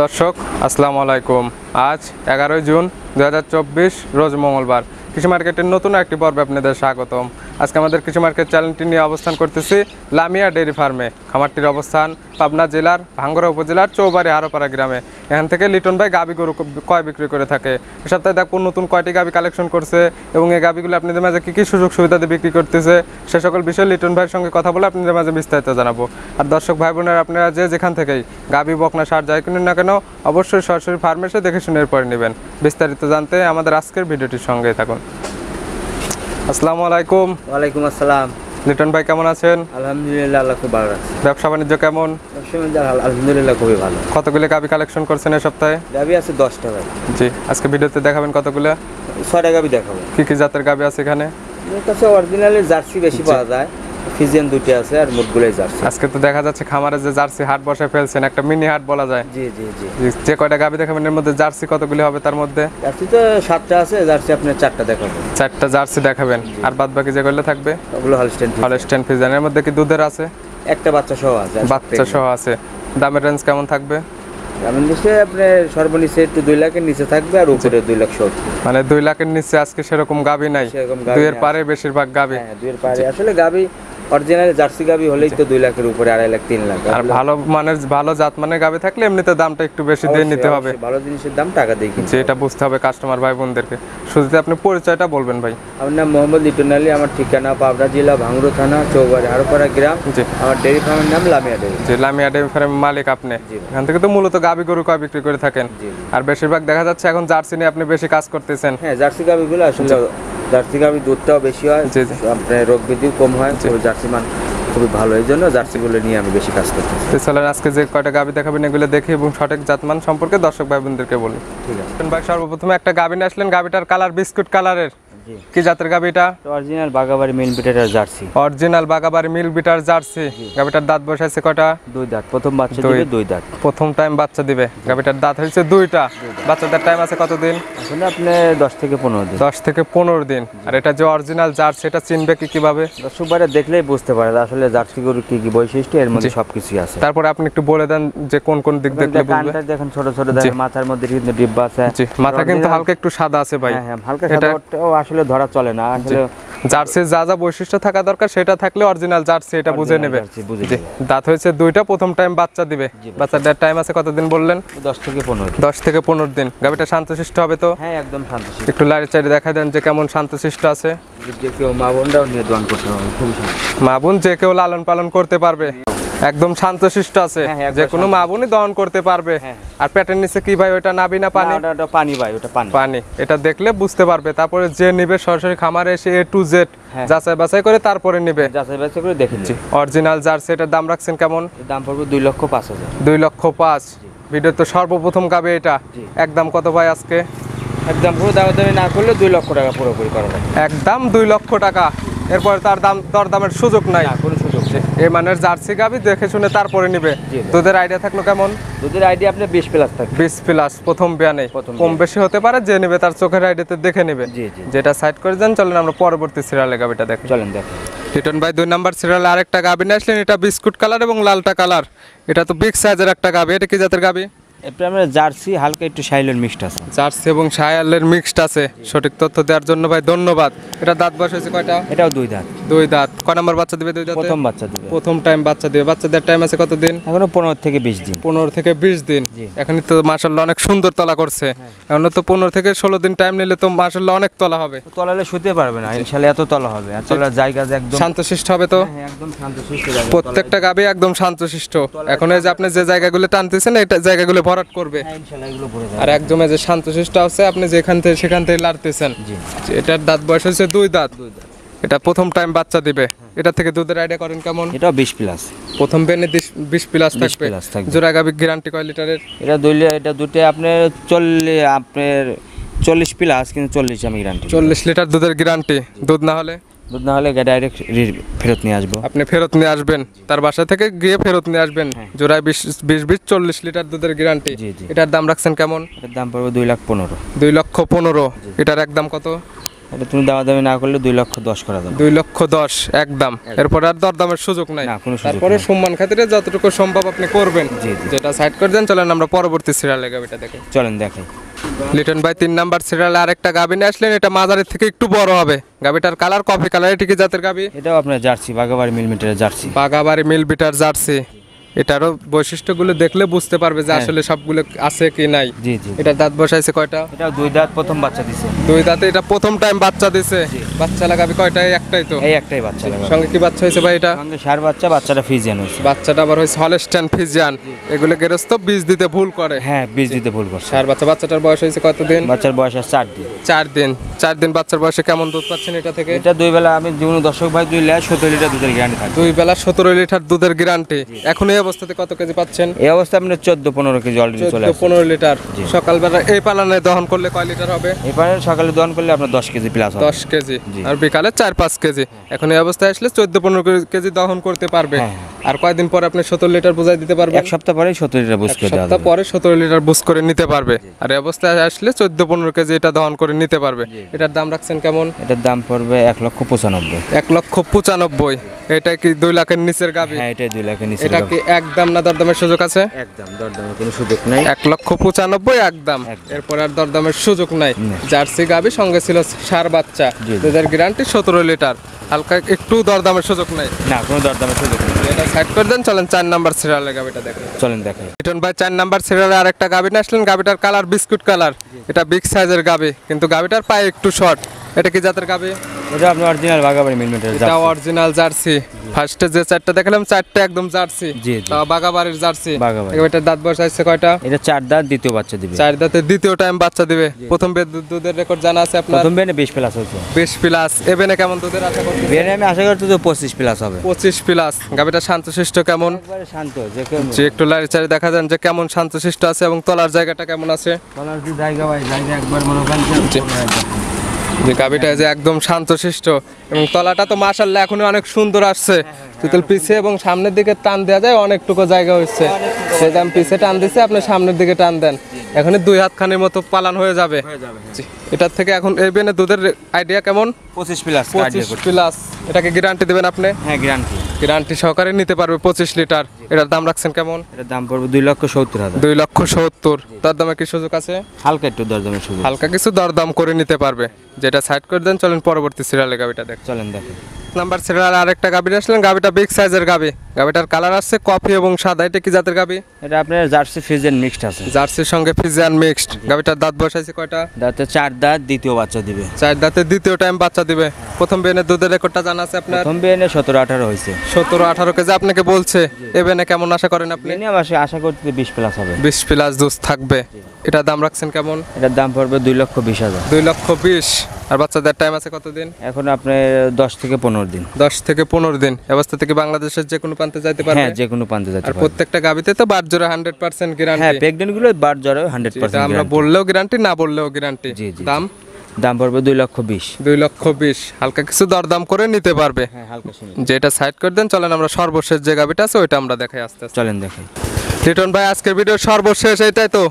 দর্শক আসসালামু আলাইকুম। আজ 11 জুন 2024 রোজ মঙ্গলবার। কৃষি মার্কেটের নতুন একটি পর্বে আপনাদের স্বাগতম। আজকে আমাদের কৃষি মার্কেট চ্যানেলটি নিয়ে অবস্থান করতেছি লামিয়া ডেইরি ফার্মে। খামারটির অবস্থান পাবনা জেলার ভাঙ্গুড়া উপজেলার চৌবাড়ি হারোপাড়া গ্রামে। এখান থেকে লিটন ভাই গাবি গরু কয় বিক্রি করে থাকে। এ সপ্তাহে দেখো নতুন কয়টি গাবি কালেকশন করছে এবং এই গাবিগুলো আপনাদের মাঝে কী কী সুযোগ সুবিধা দিয়ে বিক্রি করতেছে সে সকল বিষয়ে লিটন ভাইয়ের সঙ্গে কথা বলে আপনাদের মাঝে বিস্তারিত জানাবো। আর দর্শক ভাই বোনেরা আপনারা যেখান থেকেই গাবি বকনা সার যাই কিনুন না কেন অবশ্যই সরাসরি ফার্মে এসে দেখে শুনে এরপরে নেবেন। বিস্তারিত জানতে আমাদের আজকের ভিডিওটির সঙ্গেই থাকুন। আসসালামু আলাইকুম। ওয়ালাইকুম আসসালাম। লিটন ভাই কেমন আছেন? আলহামদুলিল্লাহ, আল্লাহ খুব ভালো আছে। ব্যবসা বাণিজ্য কেমন? আলহামদুলিল্লাহ খুবই ভালো। কতগুলো গাবি কালেকশন করছেন এই সপ্তাহে? গাবি আছে 10টা ভাই। জি, আজকে ভিডিওতে দেখাবেন কতগুলো? 6টা গাবি দেখাবো। কি কি জাতের গাবি আছে এখানে? এর কাছে অরিজিনালি জার্সি বেশি পাওয়া যায়, ফিজিয়ান দুটি আছে আর মোটগুলোই জার্সি। আজকে তো দেখা যাচ্ছে খামারে যে জার্সি হাট বসায় ফেলছেন, একটা মিনি হাট বলা যায়। জি জি জি। যে কয়টা গাবি দেখাবেন এর মধ্যে জার্সি কতগুলো হবে তার মধ্যে? জার্সি তো 7টা আছে, জার্সি আপনি 4টা দেখাবো। 4টা জার্সি দেখাবেন আর বাদ বাকি যেগুলো থাকবে ওগুলো হলস্টেইন। Holstein Friesian. এর মধ্যে কি দুধের আছে? একটা বাচ্চা সহ আছে। বাচ্চা সহ আছে। দামের রেঞ্জ কেমন থাকবে? দামের নিচে আপনি সর্বনিচে একটু 2 লাখের নিচে থাকবে আর উপরে 2,70,000। মানে 2 লাখের নিচে আজকে সেরকম গাবি নাই, 2 এর পারে বেশিরভাগ গাবি। হ্যাঁ 2 এর পারে আসলে গাবি অরিজিনাল জার্সি গাবি হলেই তো 2 লাখের উপরে, 2.5 লাখ 3 লাখ। আর ভালো মানের ভালো জাত মানের গাবি থাকলে এমনিতে দামটা একটু বেশি দিয়ে নিতে হবে। ভালো জিনিসের দাম টাকা দিয়ে কিনতে হবে। যেটা বুঝতে হবে কাস্টমার ভাই বোনদেরকে। শুরুতে আপনি পরিচয়টা বলবেন ভাই। আমার নাম মোহাম্মদ লিটন আলী, আমার ঠিকানা পাবনা জেলা ভাঙ্গুড়া থানা চৌবাড়ি হারোপাড়া গ্রাম। জি। আমার ডেইরি ফার্মের নাম লামিয়া ডেইরি। যে লামিয়া ডেইরি ফার্মের মালিক আপনি। এখান থেকে তো মূলত গাবি গরু কয় বিক্রি করে থাকেন। আর বেশিরভাগ দেখা যাচ্ছে এখন জার্সি নিয়ে আপনি বেশি কাজ করতেছেন। হ্যাঁ জার্সি গাবিগুলো আসলে জার্সি গাবি দুধটাও বেশি হয়, আপনার রোগ ব্যাধিও কম হয়, জার্সি মান খুবই ভালো, এই জন্য জার্সিগুলো নিয়ে আমি বেশি কাজ করতেছি। চলেন আজকে যে কয়টা গাবি দেখাবেন এগুলো দেখে এবং সঠিক জাতমান সম্পর্কে দর্শক ভাই বোনদেরকে বলি। ঠিক আছে ভাই, সর্বপ্রথমে একটা গাবি নিয়ে আসলেন, গাবিটার কালার বিস্কুট কালারের। কি জাতের গাবি এটা? অরিজিনাল বাগাবাড়ি মিল বিটার জার্সি। অরিজিনাল বাগাবাড়ি মিল বিটার জার্সি। গাবিটার দাঁত বসাইছে কয়টা? 2 দাঁত। প্রথম বাচ্চা দিবে 2 দাঁত। প্রথম টাইম বাচ্চা দিবে। গাবিটার দাঁত হয়েছে 2টা। বাচ্চাদের টাইম আছে কতদিন? আসলে আপনি 10 থেকে 15 দিন। 10 থেকে 15 দিন। আর এটা যে অরিজিনাল জার্সি এটা চিনবে কিভাবে? দর্শকবারে দেখলেই বুঝতে পারে আসলে জার্সি গরুর কি কি বৈশিষ্ট্য, এর মধ্যে সবকিছুই আছে। তারপরে আপনি একটু বলে দেন যে কোন কোন দিক দেখলে বুঝবে। কানটা দেখেন ছোট ছোট, দেখেন মাথার মধ্যে কিন্তু ডিব্বা আছে। জি, মাথা কিন্তু হালকা একটু সাদা আছে ভাই। হ্যাঁ হ্যাঁ, হালকা সাদা। ওটাও আসলে ধরা চলে না। আসলে জার্সির যা যা বৈশিষ্ট্য থাকা দরকার সেটা থাকলে অরিজিনাল জার্সি এটা বুঝে নেবে। দাঁত হয়েছে 2টা, প্রথম টাইম বাচ্চা দিবে। বাচ্চাটার টাইম আছে কতদিন বললেন? 10 থেকে 15। 10 থেকে 15 দিন। গাবিটা শান্তশিষ্ট হবে তো? হ্যাঁ একদম শান্তশিষ্ট। একটু লাড়ি চাড়ি দেখা দেন যে কেমন শান্তশিষ্ট আছে। যে কেউ মা বোনরাও নিয়ে দোয়ান করতে পারবে, খুব শান্ত। মা বোন যে কেউ লালন পালন করতে পারবে, একদম শান্তশিষ্ট আছে। যে কোনো মা বোনই দহন করতে পারবে। আর পেটের নিচে কি ভাই ওটা নাবি না পানি? ওটা পানি ভাই, ওটা পানি। পানি, এটা দেখলে বুঝতে পারবে। তারপরে যে নিবে সরাসরি খামারে এসে A to Z যাচাই বাছাই করে তারপরে নিবে। যাচাই বাছাই করে দেখে নিবে। অরিজিনাল জার্সি এটার দাম রাখছেন কেমন? দাম পড়বে 2,05,000। 2,05,000। ভিডিও তো সর্বপ্রথম গাবে এটা। একদম কত ভাই আজকে? একদম পুরো দামাদামি না করলে 2 লক্ষ টাকা পুরোপুরি করা যায়। একদম 2 লক্ষ টাকা। এরপর তার দরদামের সুযোগ নাই। কোনো সুযোগ নেই। এই মানের জার্সি গাবি দেখে শুনে তারপরে নিবে। দুধের আইডিয়া থাকলো কেমন? দুধের আইডিয়া আপনার 20+ থাকবে। 20+ প্রথম বিয়ানে। কম বেশি হতে পারে, যে নেবে তার চোখের আইডিয়াতে দেখে নেবে। যেটা সাইড করে দেন। চলেন আমরা পরবর্তী সিরিয়ালে গাবিটা দেখি। চলেন দেখেন। লিটন ভাই 2 নাম্বার সিরিয়ালে আরেকটা গাবি নিয়ে আসলেন। এটা বিস্কুট কালার এবং লালটা কালার। এটা তো বিগ সাইজের একটা গাবি। এটা কি জাতের গাবি? এটা আমরা জার্সি, হালকা একটু শাইলের মিক্সড আছে। জার্সি এবং শায়ালের মিক্সড আছে। সঠিক তথ্য দেওয়ার জন্য ভাই ধন্যবাদ। এটা দাঁত বয়স হয়েছে কয়টা? এটাও 2 দাঁত। 2 দাঁত। কয় নাম্বার বাচ্চা দিবে? 2 দাঁত। প্রথম বাচ্চা দিবে। প্রথম টাইম বাচ্চা দিবে। বাচ্চাদের টাইম আছে কতদিন? এখনো 15 থেকে 20 দিন। 15 থেকে 20 দিন। এখনই তো মাশাআল্লাহ অনেক সুন্দর তলা করছে। এখন তো 15 থেকে 16 দিন টাইম নিলে তো মাশাআল্লাহ অনেক তলা হবে। তলালে শুতে পারবে না ইনশাআল্লাহ, এত তলা হবে। আর তলার জায়গা একদম শান্তশিষ্ট হবে তো? হ্যাঁ একদম শান্তশিষ্ট জায়গা। প্রত্যেকটা গাবি একদম শান্তশিষ্ট। এখন এই যে আপনি যে জায়গাগুলো টানতেছেন এই জায়গাগুলো ভরাট করবে। আর একদম এই যে শান্তশিষ্ট আছে, আপনি যেখান থেকে সেখান থেকে লাড়তেছেন। এটার দাঁত বয়স হচ্ছে 2 দাঁত। এটা প্রথম টাইম বাচ্চা দিবে। এটা থেকে দুধের আইডিয়া করেন কেমন? এটা 20+। প্রথম বেনে 20+ থাকবে। জোড়া গাবি গ্যারান্টি কয় লিটারের? এটা দুটো আপনার 40+, কিন্তু 40 আমি গ্যারান্টি। 40 লিটার দুধের গ্যারান্টি। দুধ না হলে ডাইরেক্ট ফেরত নিয়ে আসবো। আপনি ফেরত নিয়ে আসবেন, তার বাসা থেকে গিয়ে ফেরত নিয়ে আসবেন। জোড়ায় 20 40 লিটার দুধের গ্যারান্টি। এটার দাম রাখছেন কেমন? এটার দাম পড়বে 2,15,000। 2,15,000। এটার একদম কত? এটা তুমি দামাদামি না করলে 2,10,000 করা যাবে। 2,10,000 একদম, এরপর আর দরদামের সুযোগ নাই। না, কোনো সুযোগ তারপরে নেই। সম্মান খাতিরে যতটুকু সম্ভব আপনি করবেন। জি, জি। যেটা সাইড করে দেন, চলেন আমরা পরবর্তী সিরিয়ালে গাবিটা দেখি। চলেন দেখাই। লিটন ভাই 3 নাম্বার সিরিয়ালে আরেকটা গাবি নিয়ে আসলেন, এটা মাঝারির থেকে একটু বড় হবে। গাবিটার কালার কফি কালার, এটা কি জাতের গাবি? এটাও আপনার জার্সি, বাগাবাড়ি মিলিমিটারের জার্সি। বাগাবাড়ি মিল বিটার জার্সি। এটারও বৈশিষ্ট্যগুলো দেখলে বুঝতে পারবে যে আসলে সবগুলো আছে কি নাই। জি, জি। এটা দাঁত বসাইছে কয়টা? এটা 2 দাঁত, প্রথম বাচ্চা দিছে। 2 দাঁতে, এটা প্রথম টাইম বাচ্চা দিছে। বাচ্চা লাগাবি কয়টা? একটাই তো। এই একটাই বাচ্চা লাগাবে। সঙ্গে কি বাচ্চা হয়েছে ভাই? এটা সঙ্গে ষাঁড় বাচ্চা, বাচ্চাটা ফিজিয়ান হয়েছে। বাচ্চাটা আবার হয়েছে হলস্টাইন ফ্রিজিয়ান। এগুলো গেরস্ত বীজ দিতে ভুল করে। হ্যাঁ, বীজ দিতে ভুল করছে। সার বাচ্চা, বাচ্চাটার বয়স হয়েছে কতদিন? বাচ্চার বয়স আছে 4 দিন। 4 দিন। 4 দিন বাচ্চার বয়সে কেমন দুধ পাচ্ছেন এটা থেকে? এটা 2 বেলা আমি যেমন দর্শক ভাই 2 লিটার 17 লিটার দুধের গ্যারান্টি থাকে। 2 বেলা 17 লিটার দুধের গ্যারান্টি। এখন এই অবস্থাতে কত কেজি পাচ্ছেন? এই অবস্থা আপনি 14-15 কেজি অলরেডি চলে আসছে। 15 লিটার। সকালবেলা এই পালানে দহন করলে কয় লিটার হবে? এবারে সকালে দহন করলে আপনার 10 কেজি প্লাস হবে। 10 কেজি। জি। আর বিকালে 4-5 কেজি। এখন এই অবস্থায় আসলে 14-15 কেজি দহন করতে পারবে। হ্যাঁ। আর কয়দিন পরে আপনি 17 লিটার বুঝাই দিতে পারবেন? এক সপ্তাহ পরে 17 লিটার বুঝ করে দেওয়া সপ্তাহ যাবে। পরে 17 লিটার বুস করে নিতে পারবে। আর এই অবস্থায় আসলে 14-15 কেজি এটা দহন করে নিতে পারবে। এটার দাম রাখছেন কেমন? এটার দাম পড়বে 1,95,000। 1,95,000। এটা কি 2 লাখের নিচের গাবি? হ্যাঁ, এটাই 2 লাখের নিচে। এটা কি একদম না দরদামের সুযোগ আছে? একদম দরদামের কোনো সুযোগ নাই। 1,95,000 একদম। এরপর আর দরদামের সুযোগ নাই। জার্সি গাবি, সঙ্গে ছিল ষাঁড় বাচ্চা, জি, জি। দুধের গ্যারান্টি 17 লিটার। হালকা একটু দরদামের সুযোগ নাই। না, কোনো দরদামের সুযোগ নেই। এটা সাইড করে দেন, চলেন 4 নাম্বার সিরিয়ালের গাবিটা দেখেন। চলেন দেখাই। লিটন ভাই 4 নাম্বার সিরিয়ালে আরেকটা গাবি নিয়ে আসলেন। গাবিটার কালার বিস্কুট কালার। এটা বিগ সাইজের গাবি, কিন্তু গাবিটার পায়ে একটু শর্ট। এটা কি জাতের গাবি? এটা আপনার অরিজিনাল বাগাবাড়ি মিলিমিটারের এটা জার্সি। Original jersey. ফার্স্টে যে 4টা দেখালাম, 4টা একদম জার্সি। জি, জি। তাও বাগাবাড়ির জার্সি। বাগাবাড়ি। এটার দাঁত বয়স আছে কয়টা? এটা 4 দাঁত, দ্বিতীয় বাচ্চা দিবে। 4 দাঁতে দ্বিতীয় টাইম বাচ্চা দিবে। প্রথম দুধের রেকর্ড জানা আছে আপনার? প্রথম বেনে 20 প্লাস হয়েছে। 20 প্লাস। এবেনে কেমন দুধের আশা করতে? বেনে আমি আশা করতে তো 25 প্লাস হবে। 25 প্লাস। গাবিটা শান্তশিষ্ট কেমন? একবারে শান্ত, যে একটু লাড়িচাড়ি দেখা যান যে কেমন শান্তশিষ্ট আছে এবং তলার জায়গাটা কেমন আছে? কলার যে জায়গা ভাই, জায়গা একবার মনে করেন জি। যে গাবিটা যে একদম শান্তশিষ্ট এবং তলাটা তো মাশাআল্লাহ এখনো অনেক সুন্দর আসছে। তুতল পিছে এবং সামনের দিকে টান দেওয়া যায়, অনেকটুকু জায়গা হচ্ছে। সেই দাম পিছে টান দিছে, আপনি সামনের দিকে টান দেন, এখন 2 হাত খানির মতো পালান হয়ে যাবে। জি। এটার থেকে এখন এই বেনে দুধের আইডিয়া কেমন? 25 প্লাস। 25 প্লাস। এটাকে গ্যারান্টি দিবেন আপনি? হ্যাঁ, গ্যারান্টি। গ্যারান্টি সহকারে নিতে পারবে 25 লিটার। এটার দাম রাখছেন কেমন? এটার দাম পড়বে 2,70,000। 2,70,000। তার দামে কি সুযোগ আছে? হালকা একটু দরদামের সুযোগ। হালকা কিছু দরদাম করে নিতে পারবে। যেটা সাইড করে দেন, চলেন পরবর্তী সিরিয়ালে গাবিটা দেখ। চলেন দেখেন। নাম্বার সিরিয়াল আরেকটা গাবি আসলেন। গাবিটা বিগ সাইজের গাবি। গাবিটার কালার আসছে কফি এবং সাদা। এটা কি জাতের গাবি? এটা আপনার জার্সি ফ্রিজিয়ান মিক্সড আছে। জার্সির সঙ্গে ফ্রিজিয়ান মিক্সড। গাবিটার দাঁত বসাইছে কয়টা? দাঁতে 4 দাঁত, দ্বিতীয় বাচ্চা দিবে। 4 দাঁতে দ্বিতীয় টাইম বাচ্চা দিবে। প্রথম বেনে দুধের রেকর্ডটা জানা আছে আপনার? প্রথম বেনে 17-18 হয়েছে। 17-18 কেজি আপনাকে বলছে। এ বেনে কেমন আশা করেন আপনি? বেনে আমি আশা করতে 20 প্লাস হবে। 20 প্লাস দুধ থাকবে। এটার দাম রাখছেন কেমন? এটার দাম পড়বে 2,20,000। 2,20,000। আর বাচ্চাদের টাইম আছে কতদিন? এখন আপনার 10 থেকে 15 দিন। 10 থেকে 15 দিন। অবস্থা থেকে বাংলাদেশের যে কোনো প্রান্তে যাইতে পারবে? হ্যাঁ, যে কোনো প্রান্তে যেতে আর পারবে। প্রত্যেকটা গাবিতে তো বার জোড়া 100% হ্যাঁ, গ্যারান্টি। প্রেগন্যান্ট গুলো বার জ্বরে 100% এটা আমরা গ্যারান্টি। বললেও গ্যারান্টি, না বললেও গ্যারান্টি। জি, জি। দাম? দাম পড়বে 2,20,000। 2,20,000। হালকা কিছু দরদাম করে নিতে পারবে। হ্যাঁ, হালকা শুনে। যেটা সাইড করে দেন, চলেন আমরা সর্বশেষ যে গাবিটা আছে ওইটা আমরা দেখাই আস্তে আস্তে। চলেন দেখেন। লিটন ভাই আজকের ভিডিও সর্বশেষ এটাই তো,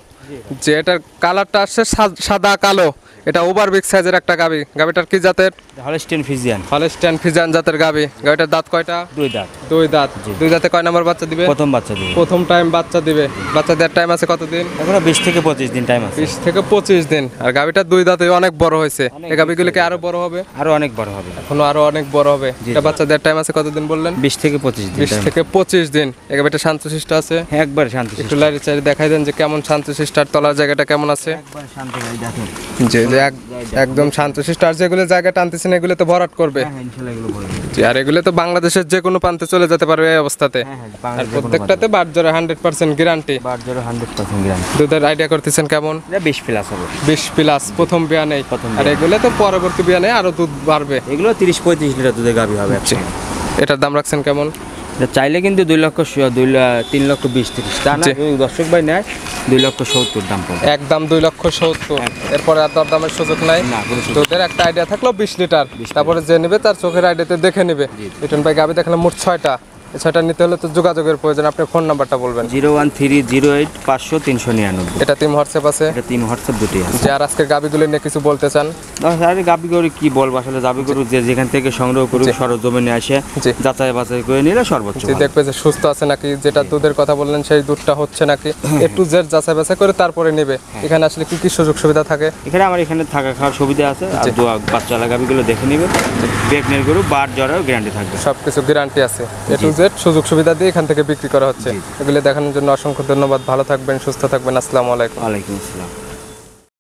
যে এটার কালারটা আসছে সাদা কালো। এটা ওভার বিগ সাইজের একটা গাবি। গাবিটার কি জাতের? Holstein Friesian. হলস্টাইন ফ্রিজিয়ান জাতের গাবি। গাবিটার দাঁত কয়টা? 2 দাঁত। 2 দাঁত। 2 দাঁতে কয় নাম্বার বাচ্চা দিবে? প্রথম বাচ্চা দিবে। প্রথম টাইম বাচ্চা দিবে। বাচ্চাদের টাইম আছে কতদিন? এখনো 20 থেকে 25 দিন টাইম আছে। 20 থেকে 25 দিন। আর গাবিটা 2 দাঁতে অনেক বড় হয়েছে। এই গাবিগুলো কি আরো বড় হবে? আরো অনেক বড় হবে। এখনো আরো অনেক বড় হবে। এটা বাচ্চাদের টাইম আছে কতদিন বললেন? 20 থেকে 25 দিন 20 time। থেকে 25 দিন। এই গাবিটা শান্তশিষ্ট আছে? হ্যাঁ, একবার শান্তি। একটু লাইরে চাইরে দেখাই দেন যে কেমন শান্তশিষ্ট আর তলার জায়গাটা কেমন আছে। একবার শান্তি ভাই দেখেন। যে একদম শান্তশিষ্ট। আর যেগুলো জায়গা টানতেছেন এগুলো তো ভরাট করবে। হ্যাঁ, ইনশাআল্লাহ এগুলো বলে দেব। জি। আর এগুলো তো বাংলাদেশের যে কোনো প্রান্তে চলে যেতে পারবে এই অবস্থাতে। হ্যাঁ, আর বাংলাদেশে প্রত্যেকটাতে বার জোরে 100% গ্যারান্টি। বার জ্বরে 100% গ্যারান্টি। দুধের আইডিয়া করতেছেন কেমন? এটা 20 প্লাস হবে। 20 প্লাস। প্রথম বিয়া নেই। প্রথম আর এগুলো তো পরবর্তী বিয়া নেই, আরো দুধ বাড়বে। এগুলো 30-35 লিটার দুধের গাভী হবে। এটার দাম রাখছেন কেমন? এটা চাইলে কিন্তু 3,20,30 তা না, জি। যদি দর্শক ভাই নেয় 2,70,000 দাম পড়বে। একদম 2,70,000। এরপরে আর দরদামের সুযোগ নাই। না, কোনো সুযোগ দুধের একটা আইডিয়া থাকলো 20 লিটার। তারপরে যে নেবে তার চোখের আইডিয়াতে দেখে নেবে। লিটন ভাই গাবি দেখালাম মোট 6টা। সেটা নিতে হলে তো যোগাযোগের প্রয়োজন, আপনি ফোন নাম্বারটা বলবেন। 01308 500 399। এটা টিম হোয়াটসঅ্যাপ আছে? এটা টিম হোয়াটসঅ্যাপ দুটোই আছে। যে আর আজকে গাবিগুলো নিয়ে কিছু বলতে চান? আরে গাবি গরু কি বলবো, আসলে গাবি গরু যে যেখান থেকে সংগ্রহ করুক সরজমিনে আসে জি। যাচাই বাছাই করে নিলে সর্বোচ্চ ভালো। দেখবে যে সুস্থ আছে নাকি, যেটা দুধের কথা বললেন সেই দুধটা হচ্ছে নাকি, একটু জেড যাচাই বাছাই করে তারপরে নেবে। এখানে আসলে কি কি সুযোগ সুবিধা থাকে? এখানে আমার এখানে থাকা খাওয়ার সুবিধা আছে, আর বাচ্চা গাবিগুলো দেখে নিবে। প্রেগনেন্ট গরু বাট জ্বরেও গ্যারান্টি থাকবে, সবকিছু গ্যারান্টি আছে, এ টু জেড সুযোগ সুবিধা দিয়ে এখান থেকে বিক্রি করা হচ্ছে। এগুলো দেখানোর জন্য অসংখ্য ধন্যবাদ। ভালো থাকবেন, সুস্থ থাকবেন। আসসালামু আলাইকুম। ওয়ালাইকুম আসসালাম।